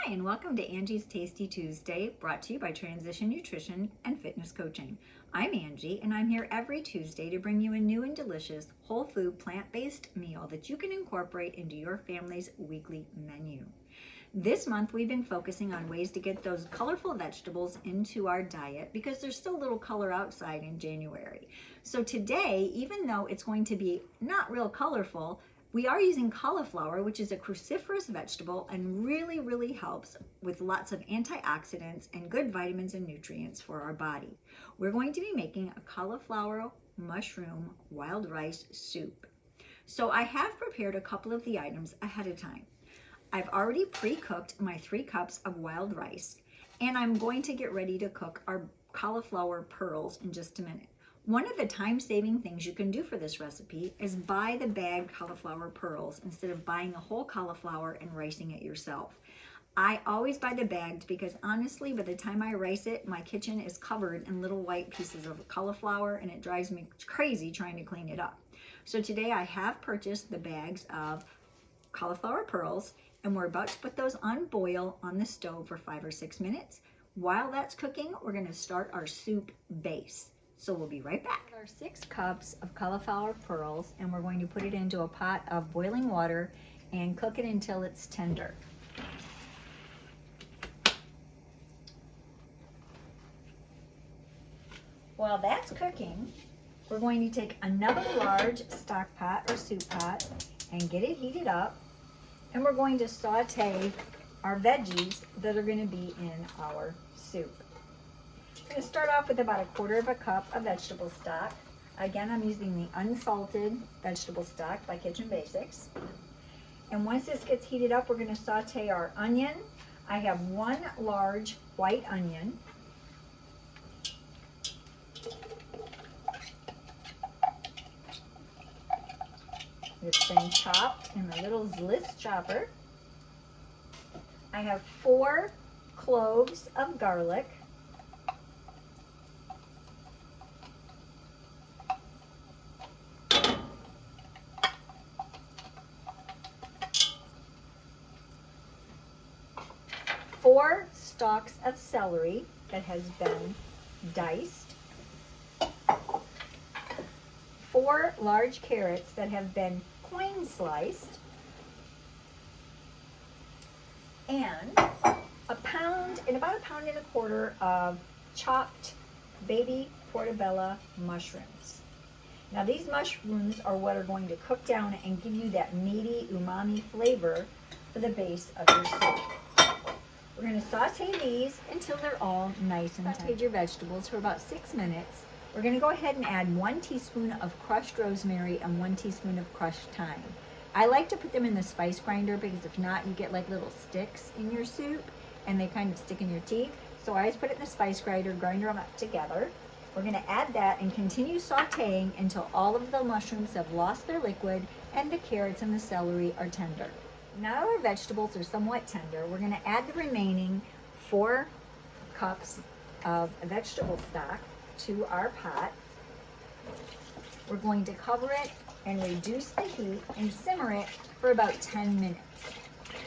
Hi, and welcome to Angie's Tasty Tuesday, brought to you by Transition Nutrition and Fitness Coaching. I'm Angie, and I'm here every Tuesday to bring you a new and delicious whole food plant-based meal that you can incorporate into your family's weekly menu. This month, we've been focusing on ways to get those colorful vegetables into our diet because there's still a little color outside in January. So today, even though it's going to be not real colorful, we are using cauliflower, which is a cruciferous vegetable and really helps with lots of antioxidants and good vitamins and nutrients for our body. We're going to be making a cauliflower mushroom wild rice soup. So I have prepared a couple of the items ahead of time. I've already pre-cooked my 3 cups of wild rice, and I'm going to get ready to cook our cauliflower pearls in just a minute. One of the time-saving things you can do for this recipe is buy the bagged cauliflower pearls instead of buying a whole cauliflower and ricing it yourself. I always buy the bagged because honestly, by the time I rice it, my kitchen is covered in little white pieces of cauliflower and it drives me crazy trying to clean it up. So today I have purchased the bags of cauliflower pearls, and we're about to put those on boil on the stove for 5 or 6 minutes. While that's cooking, we're going to start our soup base. So we'll be right back. Our 6 cups of cauliflower pearls, and we're going to put it into a pot of boiling water and cook it until it's tender. While that's cooking, we're going to take another large stock pot or soup pot and get it heated up, and we're going to saute our veggies that are going to be in our soup. I'm going to start off with about 1/4 cup of vegetable stock. Again, I'm using the unsalted vegetable stock by Kitchen Basics. And once this gets heated up, we're going to saute our onion. I have 1 large white onion. It's been chopped in a little Zlitz chopper. I have 4 cloves of garlic. Four stalks of celery that has been diced. 4 large carrots that have been coin sliced. And about a pound and 1/4 of chopped baby portobello mushrooms. Now these mushrooms are what are going to cook down and give you that meaty umami flavor for the base of your soup. We're going to saute these until they're all nice and tender. Saute your vegetables for about 6 minutes. We're going to go ahead and add 1 teaspoon of crushed rosemary and 1 teaspoon of crushed thyme. I like to put them in the spice grinder because if not, you get like little sticks in your soup and they kind of stick in your teeth. So I always put it in the spice grinder, grind them up together. We're going to add that and continue sauteing until all of the mushrooms have lost their liquid and the carrots and the celery are tender. Now our vegetables are somewhat tender. We're going to add the remaining 4 cups of vegetable stock to our pot. We're going to cover it and reduce the heat and simmer it for about 10 minutes.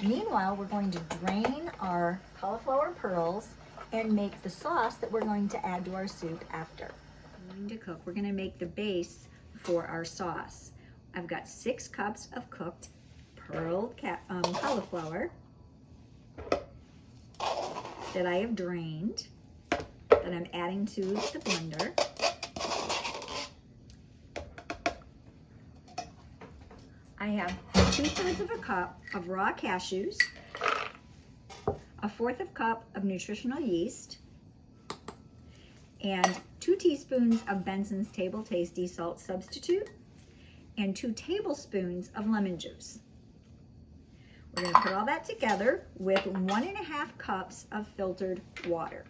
Meanwhile, we're going to drain our cauliflower pearls and make the sauce that we're going to add to our soup after. To cook, we're going to make the base for our sauce. I've got 6 cups of cooked pearl cauliflower that I have drained, that I'm adding to the blender. I have 2/3 cup of raw cashews, 1/4 cup of nutritional yeast, and 2 teaspoons of Benson's Table Tasty salt substitute, and 2 tablespoons of lemon juice. We're going to put all that together with 1.5 cups of filtered water.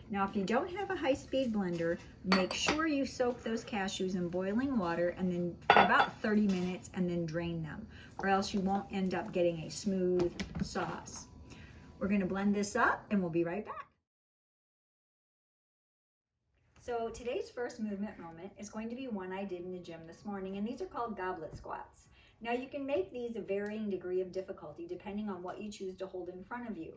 Now, if you don't have a high-speed blender, make sure you soak those cashews in boiling water and then for about 30 minutes and then drain them, or else you won't end up getting a smooth sauce. We're going to blend this up and we'll be right back. So today's first movement moment is going to be one I did in the gym this morning, and these are called Goblet Squats. Now you can make these a varying degree of difficulty depending on what you choose to hold in front of you.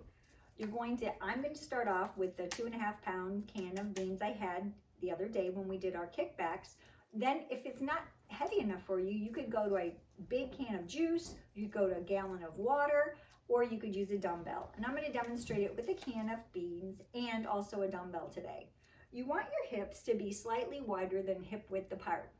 I'm going to start off with the 2.5 pound can of beans I had the other day when we did our kickbacks. Then if it's not heavy enough for you, you could go to a big can of juice, you could go to a gallon of water, or you could use a dumbbell. And I'm going to demonstrate it with a can of beans and also a dumbbell today. You want your hips to be slightly wider than hip width apart.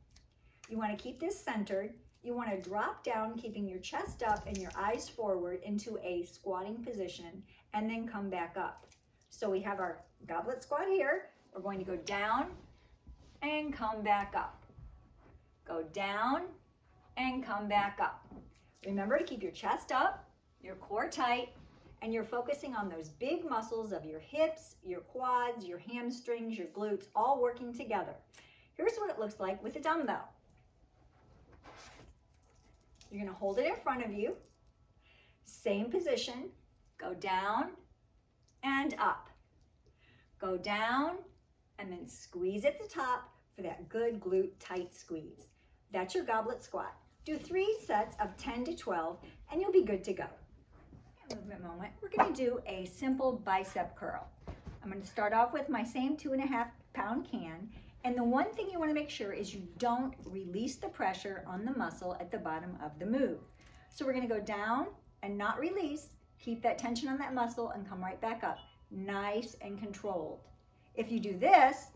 You want to keep this centered. You want to drop down, keeping your chest up and your eyes forward into a squatting position, and then come back up. So we have our goblet squat here. We're going to go down and come back up. Go down and come back up. Remember to keep your chest up, your core tight, and you're focusing on those big muscles of your hips, your quads, your hamstrings, your glutes, all working together. Here's what it looks like with a dumbbell. You're going to hold it in front of you. Same position. Go down and up. Go down and then squeeze at the top for that good glute tight squeeze. That's your goblet squat. Do 3 sets of 10 to 12 and you'll be good to go. Movement moment. We're going to do a simple bicep curl. I'm going to start off with my same 2.5 pound can. And the one thing you want to make sure is you don't release the pressure on the muscle at the bottom of the move. So we're going to go down and not release. Keep that tension on that muscle and come right back up. Nice and controlled. If you do this,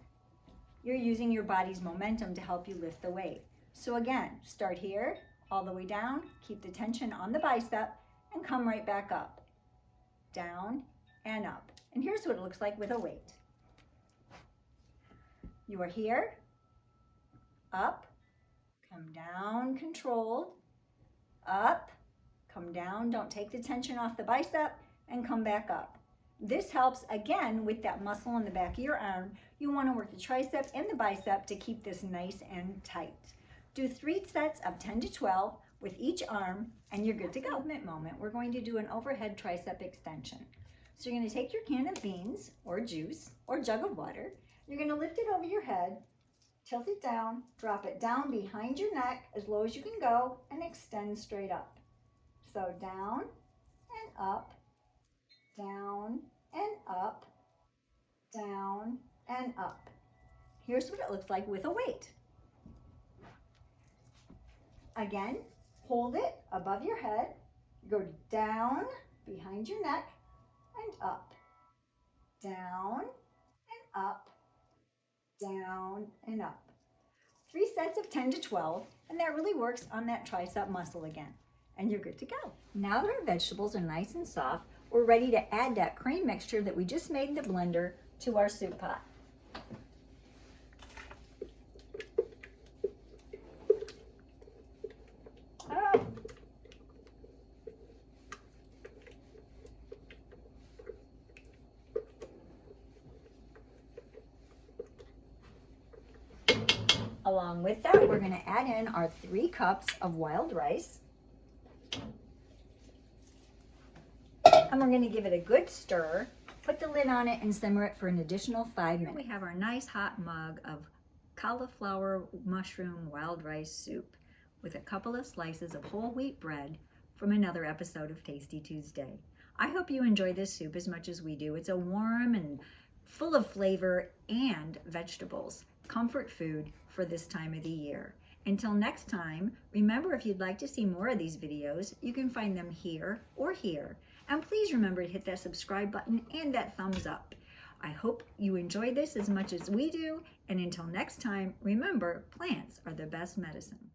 you're using your body's momentum to help you lift the weight. So again, start here, all the way down, keep the tension on the bicep, and come right back up. Down and up. And here's what it looks like with a weight. You are here, up, come down, controlled, up, come down, don't take the tension off the bicep, and come back up. This helps, again, with that muscle in the back of your arm. You want to work the tricep and the bicep to keep this nice and tight. Do 3 sets of 10 to 12 with each arm, and you're good to go. Movement moment, we're going to do an overhead tricep extension. So you're going to take your can of beans, or juice, or jug of water. You're going to lift it over your head, tilt it down, drop it down behind your neck as low as you can go, and extend straight up. So down and up, down and up, down and up. Here's what it looks like with a weight. Again, hold it above your head, go down behind your neck and up, down and up, down and up. 3 sets of 10 to 12, and that really works on that tricep muscle again. And you're good to go. Now that our vegetables are nice and soft, we're ready to add that cream mixture that we just made in the blender to our soup pot. Along with that, we're going to add in our 3 cups of wild rice. And we're going to give it a good stir, put the lid on it, and simmer it for an additional 5 minutes. Here we have our nice hot mug of cauliflower mushroom wild rice soup with a couple of slices of whole wheat bread from another episode of Tasty Tuesday. I hope you enjoy this soup as much as we do. It's a warm and full of flavor and vegetables, comfort food for this time of the year. Until next time, remember, if you'd like to see more of these videos, you can find them here or here. And please remember to hit that subscribe button and that thumbs up. I hope you enjoy this as much as we do. And until next time, remember, plants are the best medicine.